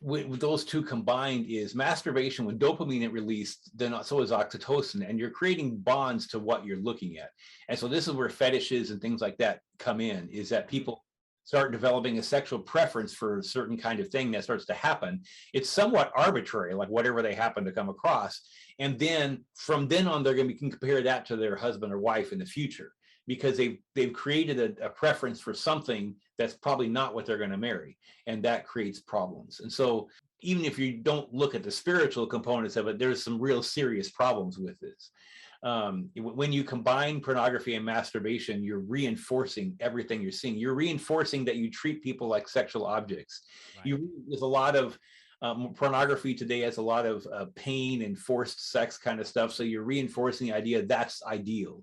those two combined is masturbation, when dopamine is released, then so is oxytocin, and you're creating bonds to what you're looking at. And so this is where fetishes and things like that come in, is that people start developing a sexual preference for a certain kind of thing that starts to happen. It's somewhat arbitrary, like whatever they happen to come across. And then from then on, they can compare that to their husband or wife in the future, because they've created a preference for something that's probably not what they're going to marry. And that creates problems. And so even if you don't look at the spiritual components of it, there's some real serious problems with this. When you combine pornography and masturbation, you're reinforcing everything you're seeing. You're reinforcing that you treat people like sexual objects. Right. There's a lot of pornography today has a lot of pain and forced sex kind of stuff. So you're reinforcing the idea that's ideal.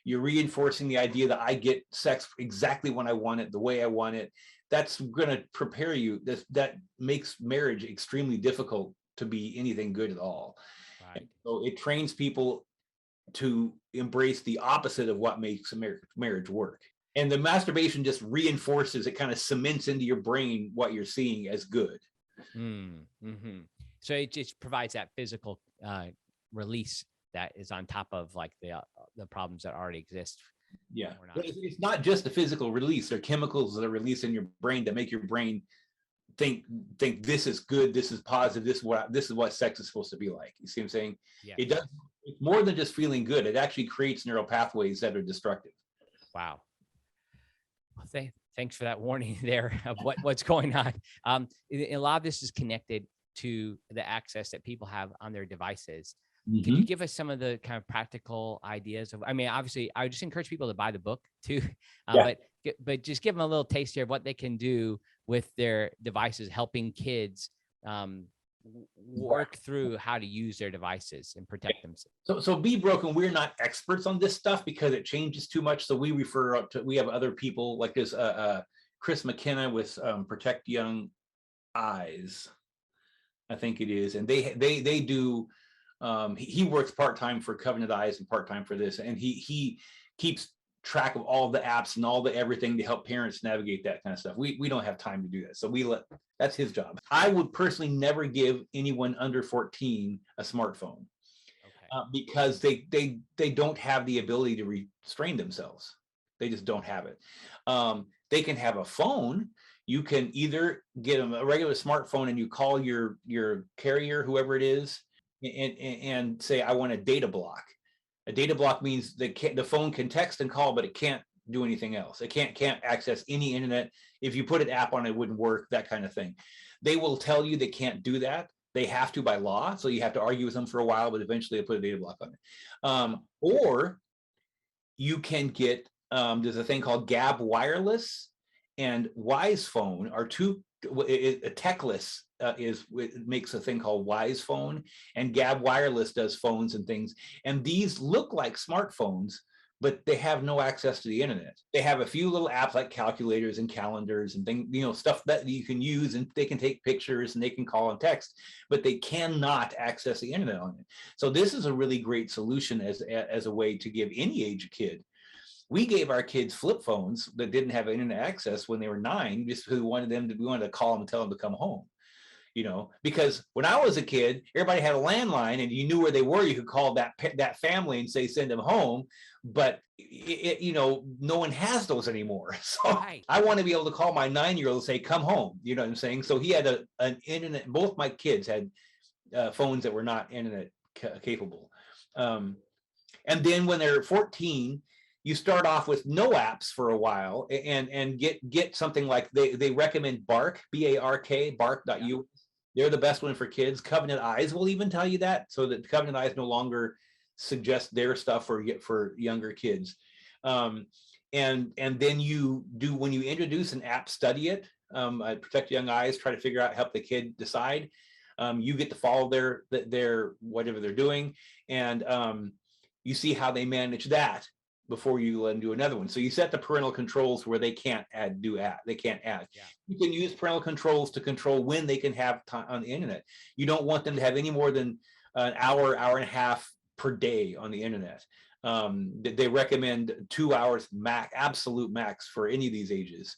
You're reinforcing the idea that I get sex exactly when I want it, the way I want it. That's going to prepare you. That makes marriage extremely difficult to be anything good at all. Right. So it trains people to embrace the opposite of what makes a marriage work. And the masturbation just reinforces, it kind of cements into your brain what you're seeing as good. Mm-hmm. So it just provides that physical release that is on top of like the problems that already exist. Yeah, but it's not just the physical release. There are chemicals that are released in your brain that make your brain think this is good, this is positive, this is what sex is supposed to be like. You see what I'm saying? Yeah. It does. It's more than just feeling good. It actually creates neural pathways that are destructive. Wow. Well, thanks for that warning there of what's going on. A lot of this is connected to the access that people have on their devices. Mm-hmm. Can you give us some of the kind of practical ideas of, I mean, obviously I would just encourage people to buy the book too, but just give them a little taste here of what they can do with their devices, helping kids work through how to use their devices and protect themselves. So Be Broken, we're not experts on this stuff because it changes too much. So we we have other people like this, Chris McKenna with Protect Young Eyes, I think it is. And they do, he works part-time for Covenant Eyes and part-time for this. And he keeps track of all the apps and all the everything to help parents navigate that kind of stuff. We don't have time to do that. So that's his job. I would personally never give anyone under 14 a smartphone because they don't have the ability to restrain themselves. They just don't have it. They can have a phone. You can either get them a regular smartphone and you call your carrier, whoever it is, and say, I want a data block. A data block means the phone can text and call, but it can't do anything else. It can't access any internet. If you put an app on it, it wouldn't work, that kind of thing. They will tell you they can't do that, They have to by law. So you have to argue with them for a while, but eventually they put a data block on it. Or you can get, there's a thing called Gab Wireless and Wise Phone are two, Techless makes a thing called Wise Phone, and Gab Wireless does phones and things. And these look like smartphones, but they have no access to the internet. They have a few little apps like calculators and calendars and things, stuff that you can use, and they can take pictures and they can call and text, but they cannot access the internet on it. So this is a really great solution as a way to give any age kid. We gave our kids flip phones that didn't have internet access when they were 9, just because we wanted to call them and tell them to come home. Because when I was a kid, everybody had a landline and you knew where they were. You could call that family and say, send them home. But no one has those anymore. So right. I want to be able to call my 9-year-old and say, come home. You know what I'm saying? So he had an internet. Both my kids had phones that were not internet capable. And then when they're 14, you start off with no apps for a while and get something like they recommend Bark, B-A-R-K, bark.us. Yeah. They're the best one for kids. Covenant Eyes will even tell you that, so that Covenant Eyes no longer suggest their stuff for younger kids. And then you do, when you introduce an app, study it. Protect Young Eyes, try to figure out, help the kid decide. You get to follow their whatever they're doing, and you see how they manage that before you let them do another one. So you set the parental controls where they can't they can't add. Yeah. You can use parental controls to control when they can have time on the internet. You don't want them to have any more than an hour and a half per day on the internet. They recommend 2 hours max, absolute max for any of these ages,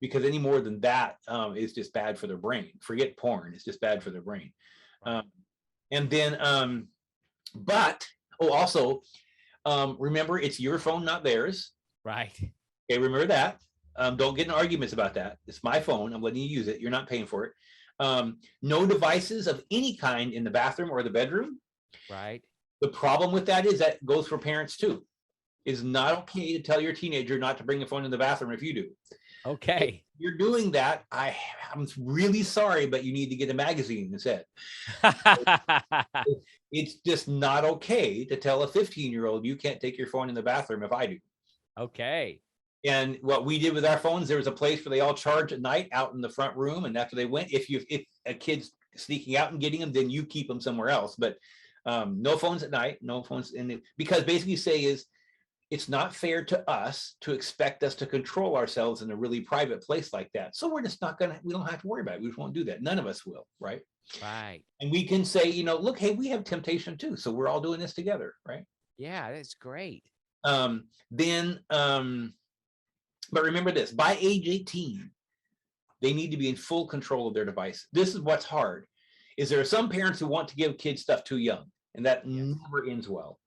because any more than that is just bad for their brain. Forget porn, it's just bad for their brain. Right. And then, also, remember, it's your phone, not theirs. Right. Okay, remember that. Don't get in arguments about that. It's my phone. I'm letting you use it. You're not paying for it. No devices of any kind in the bathroom or the bedroom. Right. The problem with that is that goes for parents too. It's not okay to tell your teenager not to bring a phone in the bathroom if you do. Okay. If you're doing that, I'm really sorry, but you need to get a magazine instead. It's just not okay to tell a 15-year-old you can't take your phone in the bathroom if I do. Okay. And what we did with our phones, there was a place where they all charge at night out in the front room. And after they went, if a kid's sneaking out and getting them, then you keep them somewhere else. But no phones at night, no phones because basically say is, it's not fair to us to expect us to control ourselves in a really private place like that. So we're just we don't have to worry about it. We just won't do that. None of us will, right? Right. And we can say, look, hey, we have temptation too. So we're all doing this together, right? Yeah, that's great. But remember this, by age 18, they need to be in full control of their device. This is what's hard, is there are some parents who want to give kids stuff too young, and that never ends well.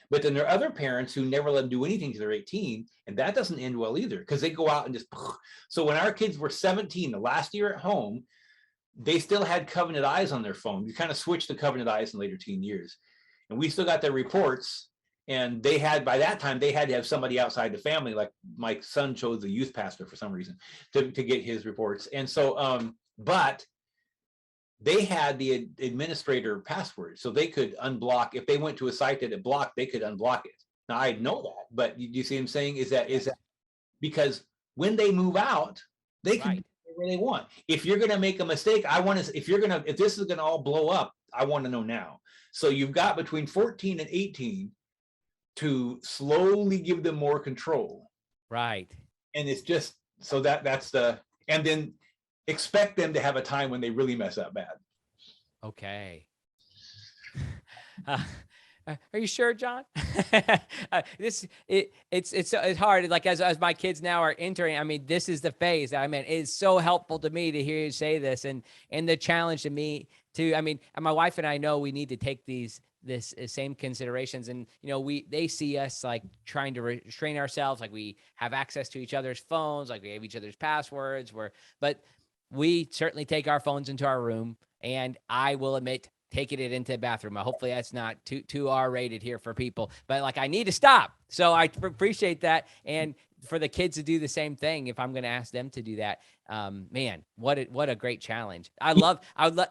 But then there are other parents who never let them do anything till they're 18, and that doesn't end well either, because they go out and just. So when our kids were 17, the last year at home, they still had Covenant Eyes on their phone. We kind of switched to Covenant Eyes in later teen years, and we still got their reports. And by that time, they had to have somebody outside the family. Like my son chose the youth pastor for some reason to get his reports. And so, but they had the administrator password, so they could unblock. If they went to a site that it blocked, they could unblock it. Now I know that, but you see what I'm saying? Is that because when they move out, they can do where they want. If you're going to make a mistake, if this is going to all blow up, I want to know now. So you've got between 14 and 18 to slowly give them more control. Right. And it's just, so and then expect them to have a time when they really mess up bad. Okay. Are you sure, John? It's hard. Like as my kids now are entering, I mean, this is the phase. I mean, it's so helpful to me to hear you say this, and the challenge to me too. I mean, and my wife and I know we need to take this same considerations, and they see us like trying to restrain ourselves, like we have access to each other's phones, like we have each other's passwords. But we certainly take our phones into our room, and I will admit taking it into the bathroom. Hopefully that's not too R-rated here for people, but like I need to stop. So I appreciate that. And for the kids to do the same thing, if I'm going to ask them to do that, man, what a great challenge. I would love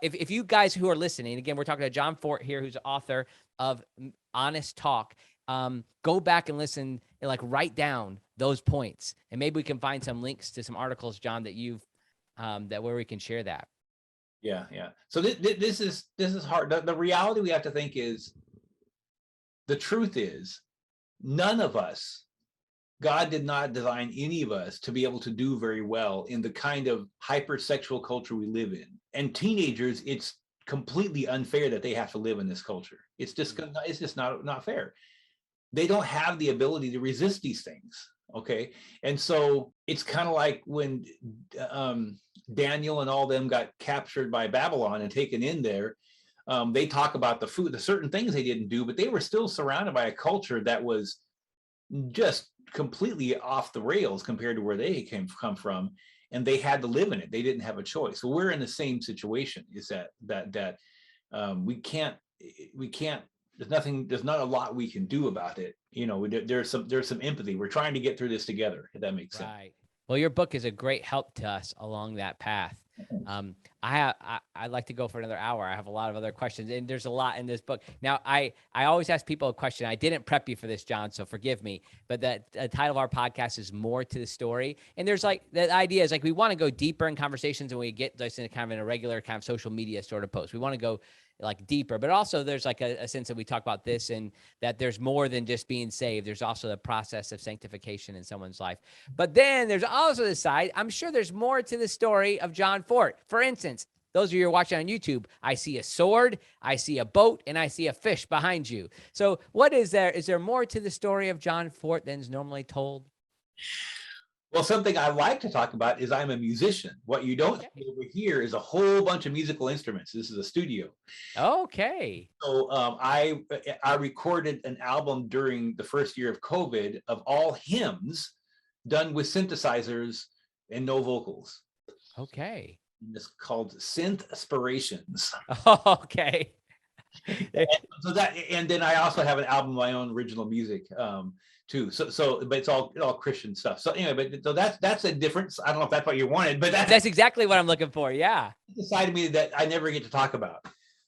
if you guys who are listening, again, we're talking to John Fort here, who's the author of Honest Talk. Go back and listen and like write down those points, and maybe we can find some links to some articles, John, that you've that where we can share that. Yeah. So this is hard. The reality we have to think is, the truth is, none of us, God did not design any of us to be able to do very well in the kind of hypersexual culture we live in. And teenagers, it's completely unfair that they have to live in this culture. It's just not fair. They don't have the ability to resist these things. Okay. And so it's kind of like when Daniel and all them got captured by Babylon and taken in there. They talk about the certain things they didn't do, but they were still surrounded by a culture that was just completely off the rails compared to where they come from, and they had to live in it. They didn't have a choice. So we're in the same situation. Is that we can't. There's not a lot we can do about it. There's some empathy. We're trying to get through this together, if that makes sense. Right. Well, your book is a great help to us along that path. I'd like to go for another hour. I have a lot of other questions, and there's a lot in this book. Now, I always ask people a question. I didn't prep you for this, John, so forgive me. But the title of our podcast is More to the Story. And there's like, the idea is like, we want to go deeper in conversations, and we get this in kind of in a regular kind of social media sort of post. We want to go like deeper, but also there's like a sense that we talk about this, and that there's more than just being saved. There's also the process of sanctification in someone's life. But then there's also the side, I'm sure there's more to the story of John Fort. For instance, those of you who are watching on YouTube, I see a sword, I see a boat, and I see a fish behind you. So what is there? Is there more to the story of John Fort than is normally told? Well, something I like to talk about is I'm a musician. What you don't see over here is a whole bunch of musical instruments. This is a studio. Okay. So I recorded an album during the first year of COVID of all hymns done with synthesizers and no vocals. Okay. It's called Synth Inspirations. Okay. And then I also have an album of my own original music too. So but it's all Christian stuff. So anyway, so that's a difference. I don't know if that's what you wanted, but that's exactly what I'm looking for. Yeah. The side of me that I never get to talk about.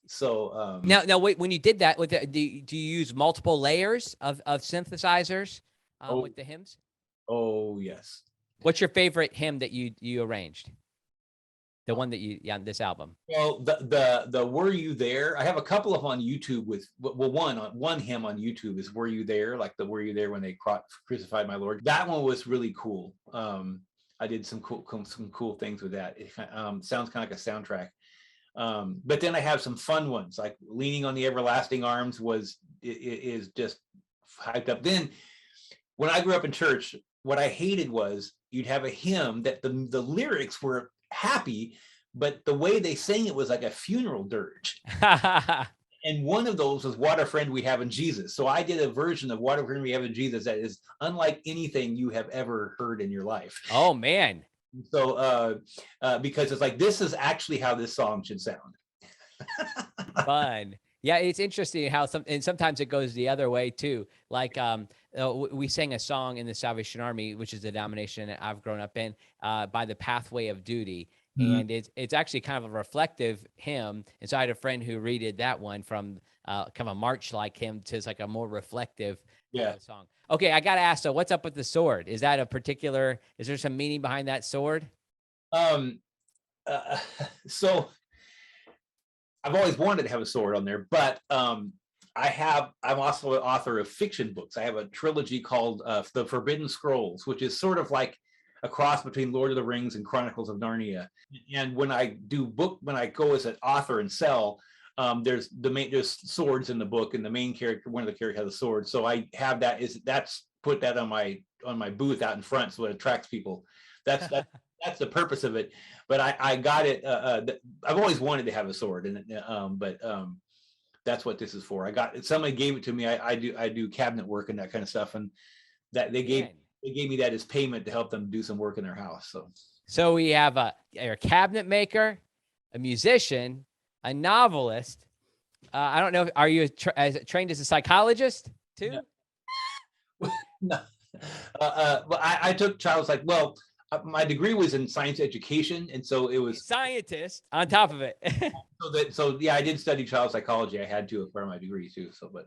So now wait, when you did that with do you use multiple layers of synthesizers with the hymns? Oh yes. What's your favorite hymn that you arranged? The one that this album. Well, the Were You There? I have a couple of on YouTube one hymn on YouTube is Were You There? Like the Were You There when they crucified my Lord. That one was really cool. I did some cool things with that. It sounds kind of like a soundtrack. But then I have some fun ones, like Leaning on the Everlasting Arms is just hyped up. Then when I grew up in church, what I hated was you'd have a hymn that the lyrics were happy, but the way they sang it was like a funeral dirge. And one of those was What a Friend We Have in Jesus. So I did a version of What a Friend We Have in Jesus that is unlike anything you have ever heard in your life. Oh man. So because it's like, this is actually how this song should sound. Fun. Yeah, it's interesting how sometimes it goes the other way too. Like we sang a song in the Salvation Army, which is the denomination that I've grown up in, by the Pathway of Duty. Mm-hmm. And it's actually kind of a reflective hymn. And so I had a friend who redid that one from kind of a march-like hymn to like a more reflective song. Okay, I got to ask, so what's up with the sword? Is that is there some meaning behind that sword? So I've always wanted to have a sword on there, but I'm also an author of fiction books. I have a trilogy called The Forbidden Scrolls, which is sort of like a cross between Lord of the Rings and Chronicles of Narnia. And when I go as an author and sell, there's swords in the book, and one of the characters has a sword. So I have put that on my booth out in front, so it attracts people. That's the purpose of it. But I got it. I've always wanted to have a sword, but that's what this is for. Somebody gave it to me. I do cabinet work and that kind of stuff, and that they gave me that as payment to help them do some work in their house. So we have a cabinet maker, a musician, a novelist, I don't know. Are you trained as a psychologist too? No. But I took child psych. Well, my degree was in science education, and so it was Scientist on top of it. so yeah, I did study child psychology. I had to for my degree too. So, but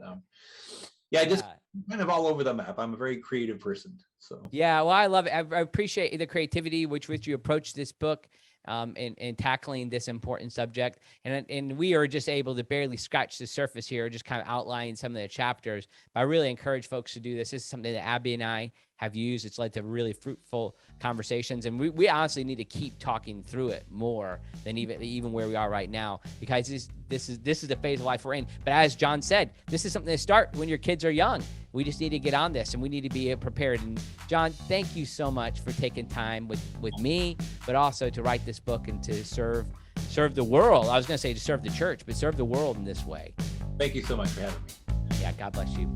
yeah, just kind of all over the map. I'm a very creative person. So yeah, well, I love it. I appreciate the creativity which you approach this book. In tackling this important subject. And we are just able to barely scratch the surface here, just kind of outlining some of the chapters. But I really encourage folks to do this. This is something that Abby and I have used. It's led to really fruitful conversations. And we honestly need to keep talking through it more than even where we are right now, because this is the phase of life we're in. But as John said, this is something to start when your kids are young. We just need to get on this, and we need to be prepared. And John, thank you so much for taking time with me, but also to write this book and to serve the world. I was going to say to serve the church, but serve the world in this way. Thank you so much for having me. Yeah, God bless you.